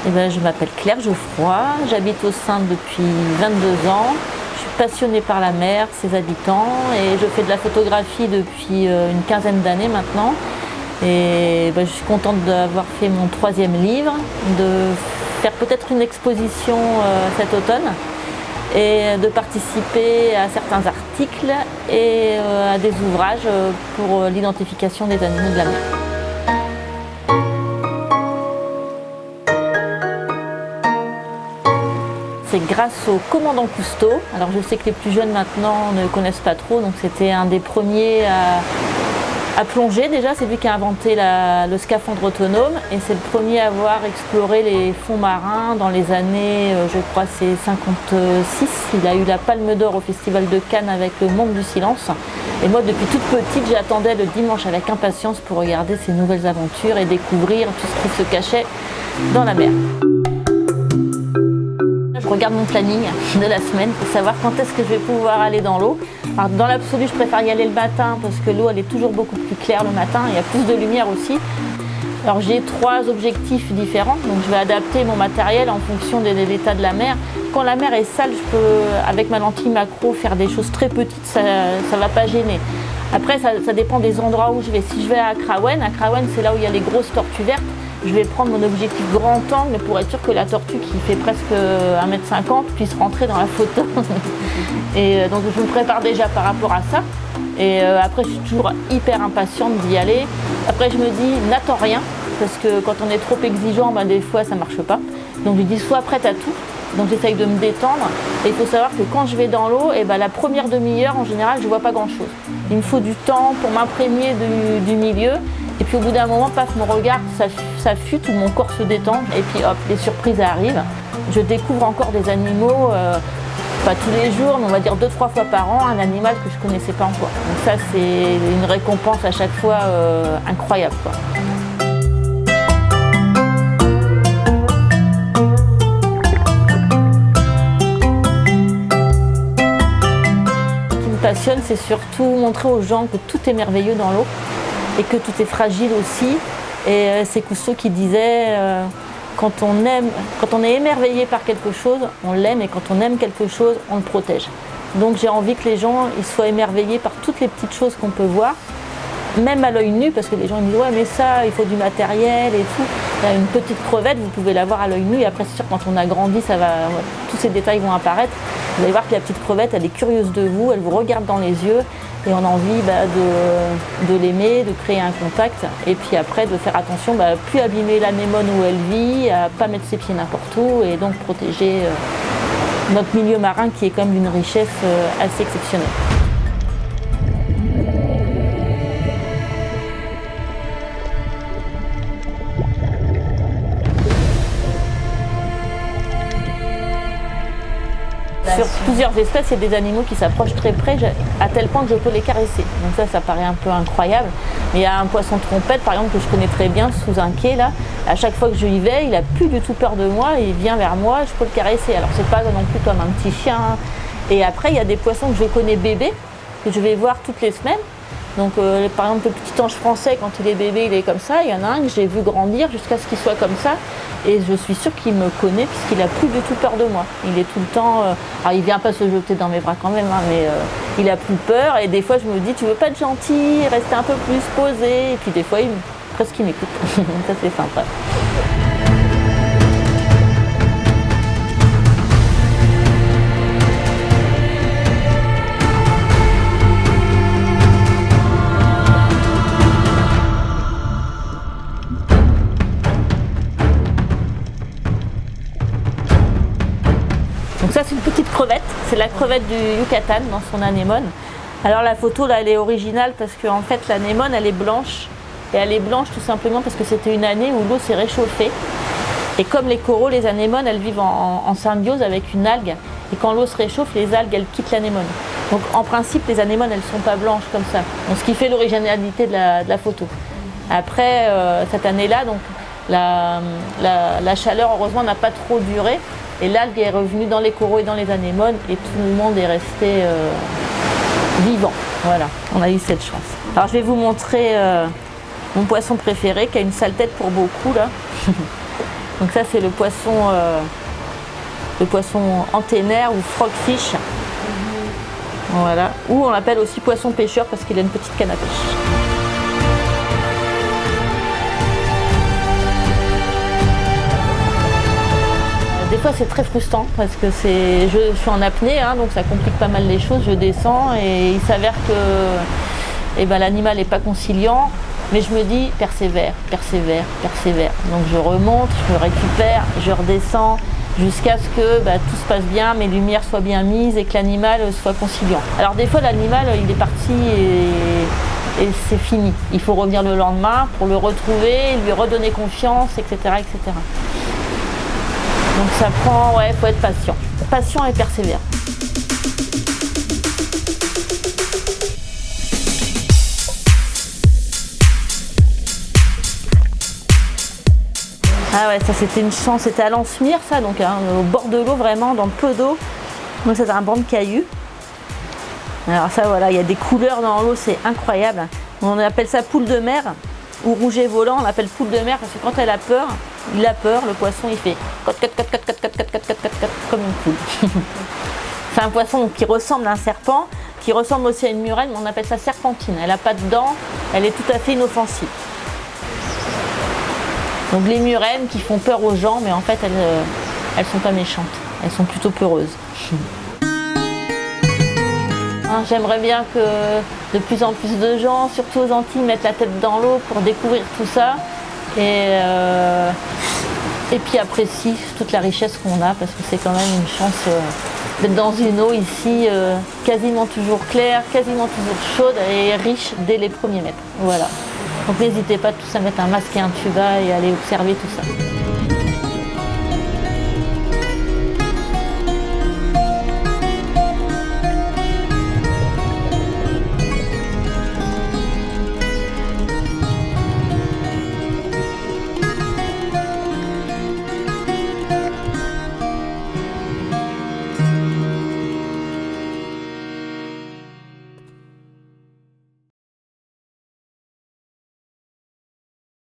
Eh ben, je m'appelle Claire Geoffroy, j'habite au Saintes depuis 22 ans. Je suis passionnée par la mer, ses habitants, et je fais de la photographie depuis une quinzaine d'années maintenant. Et ben, je suis contente d'avoir fait mon 3e livre, de faire peut-être une exposition cet automne et de participer à certains articles et à des ouvrages pour l'identification des animaux de la mer. C'est grâce au commandant Cousteau. Alors je sais que les plus jeunes maintenant ne connaissent pas trop, donc c'était un des premiers à plonger déjà. C'est lui qui a inventé le scaphandre autonome et c'est le premier à avoir exploré les fonds marins dans les années, je crois c'est 56. Il a eu la Palme d'Or au Festival de Cannes avec Le Monde du Silence. Et moi depuis toute petite j'attendais le dimanche avec impatience pour regarder ces nouvelles aventures et découvrir tout ce qui se cachait dans la mer. Je regarde mon planning de la semaine pour savoir quand est-ce que je vais pouvoir aller dans l'eau. Alors, dans l'absolu, je préfère y aller le matin parce que l'eau elle est toujours beaucoup plus claire le matin, il y a plus de lumière aussi. Alors j'ai 3 objectifs différents, donc je vais adapter mon matériel en fonction de l'état de la mer. Quand la mer est sale, je peux, avec ma lentille macro, faire des choses très petites, ça ne va pas gêner. Après, ça dépend des endroits où je vais. Si je vais à Krawen c'est là où il y a les grosses tortues vertes. Je vais prendre mon objectif grand angle pour être sûr que la tortue qui fait presque 1,50 m puisse rentrer dans la photo. Et donc je me prépare déjà par rapport à ça. Et après je suis toujours hyper impatiente d'y aller. Après je me dis n'attends rien parce que quand on est trop exigeant, des fois ça marche pas. Donc je dis sois prête à tout. Donc j'essaye de me détendre. Et il faut savoir que quand je vais dans l'eau, la première demi-heure en général je vois pas grand chose. Il me faut du temps pour m'imprégner du milieu. Et puis au bout d'un moment, paf, mon regard ça fute ou mon corps se détend et puis hop, les surprises arrivent. Je découvre encore des animaux, pas tous les jours, mais on va dire 2-3 fois par an, un animal que je ne connaissais pas encore. Donc ça c'est une récompense à chaque fois incroyable, quoi. Ce qui me passionne, c'est surtout montrer aux gens que tout est merveilleux dans l'eau. Et que tout est fragile aussi. Et c'est Cousteau qui disait quand on est émerveillé par quelque chose, on l'aime, et quand on aime quelque chose, on le protège. Donc j'ai envie que les gens ils soient émerveillés par toutes les petites choses qu'on peut voir, même à l'œil nu, parce que les gens ils disent ouais mais ça, il faut du matériel et tout. Une petite crevette, vous pouvez la voir à l'œil nu, et après c'est sûr quand on a grandi, tous ces détails vont apparaître. Vous allez voir que la petite crevette, elle est curieuse de vous, elle vous regarde dans les yeux, et on a envie de l'aimer, de créer un contact, et puis après de faire attention, plus abîmer l'anémone où elle vit, à pas mettre ses pieds n'importe où, et donc protéger notre milieu marin qui est quand même d'une richesse assez exceptionnelle. Sur plusieurs espèces, il y a des animaux qui s'approchent très près, à tel point que je peux les caresser. Donc ça paraît un peu incroyable. Mais il y a un poisson trompette, par exemple, que je connais très bien, sous un quai, là. À chaque fois que je y vais, il n'a plus du tout peur de moi, il vient vers moi, je peux le caresser. Alors c'est pas non plus comme un petit chien. Et après, il y a des poissons que je connais bébés, que je vais voir toutes les semaines. Donc par exemple, le petit ange français, quand il est bébé, il est comme ça. Il y en a un que j'ai vu grandir jusqu'à ce qu'il soit comme ça. Et je suis sûre qu'il me connaît puisqu'il n'a plus du tout peur de moi. Il est tout le temps... alors il ne vient pas se jeter dans mes bras quand même, mais il a plus peur. Et des fois je me dis, tu veux pas être gentil, rester un peu plus posé. Et puis des fois, presque il m'écoute. Ça c'est sympa. Donc ça c'est une petite crevette, c'est la crevette du Yucatan dans son anémone. Alors la photo là elle est originale parce qu'en fait l'anémone elle est blanche, et elle est blanche tout simplement parce que c'était une année où l'eau s'est réchauffée. Et comme les coraux, les anémones elles vivent en symbiose avec une algue, et quand l'eau se réchauffe, les algues elles quittent l'anémone. Donc en principe les anémones elles ne sont pas blanches comme ça, donc ce qui fait l'originalité de la photo. Après cette année là, donc la chaleur heureusement n'a pas trop duré. Et l'algue est revenue dans les coraux et dans les anémones et tout le monde est resté vivant. Voilà, on a eu cette chance. Alors je vais vous montrer mon poisson préféré qui a une sale tête pour beaucoup là. Donc ça c'est le poisson antennaire ou frogfish. Voilà, ou on l'appelle aussi poisson pêcheur parce qu'il a une petite canne à pêche. Des fois c'est très frustrant parce que je suis en apnée, hein, donc ça complique pas mal les choses. Je descends et il s'avère que l'animal n'est pas conciliant, mais je me dis persévère, persévère, persévère. Donc je remonte, je me récupère, je redescends jusqu'à ce que tout se passe bien, mes lumières soient bien mises et que l'animal soit conciliant. Alors des fois l'animal il est parti et c'est fini. Il faut revenir le lendemain pour le retrouver, lui redonner confiance, etc. etc. Donc ça prend, faut être patient. Patient et persévérant. Ah ouais, ça c'était une chance, c'était à Lansemire ça, donc au bord de l'eau vraiment, dans peu d'eau. Donc c'est un banc de cailloux. Alors ça voilà, il y a des couleurs dans l'eau, c'est incroyable. On appelle ça poule de mer ou rouget volant, on l'appelle poule de mer parce que quand elle a peur, le poisson il fait cote, cote, cote, cote, cote, cote, cote, cote, cote, cote, comme une poule. C'est un poisson qui ressemble à un serpent, qui ressemble aussi à une murène, mais on appelle ça serpentine. Elle n'a pas de dents, elle est tout à fait inoffensive. Donc les murènes qui font peur aux gens, mais en fait elles sont pas méchantes, elles sont plutôt peureuses. J'aimerais bien que de plus en plus de gens, surtout aux Antilles, mettent la tête dans l'eau pour découvrir tout ça et puis apprécient toute la richesse qu'on a parce que c'est quand même une chance d'être dans une eau ici quasiment toujours claire, quasiment toujours chaude et riche dès les premiers mètres. Voilà. Donc n'hésitez pas tous à mettre un masque et un tuba et aller observer tout ça.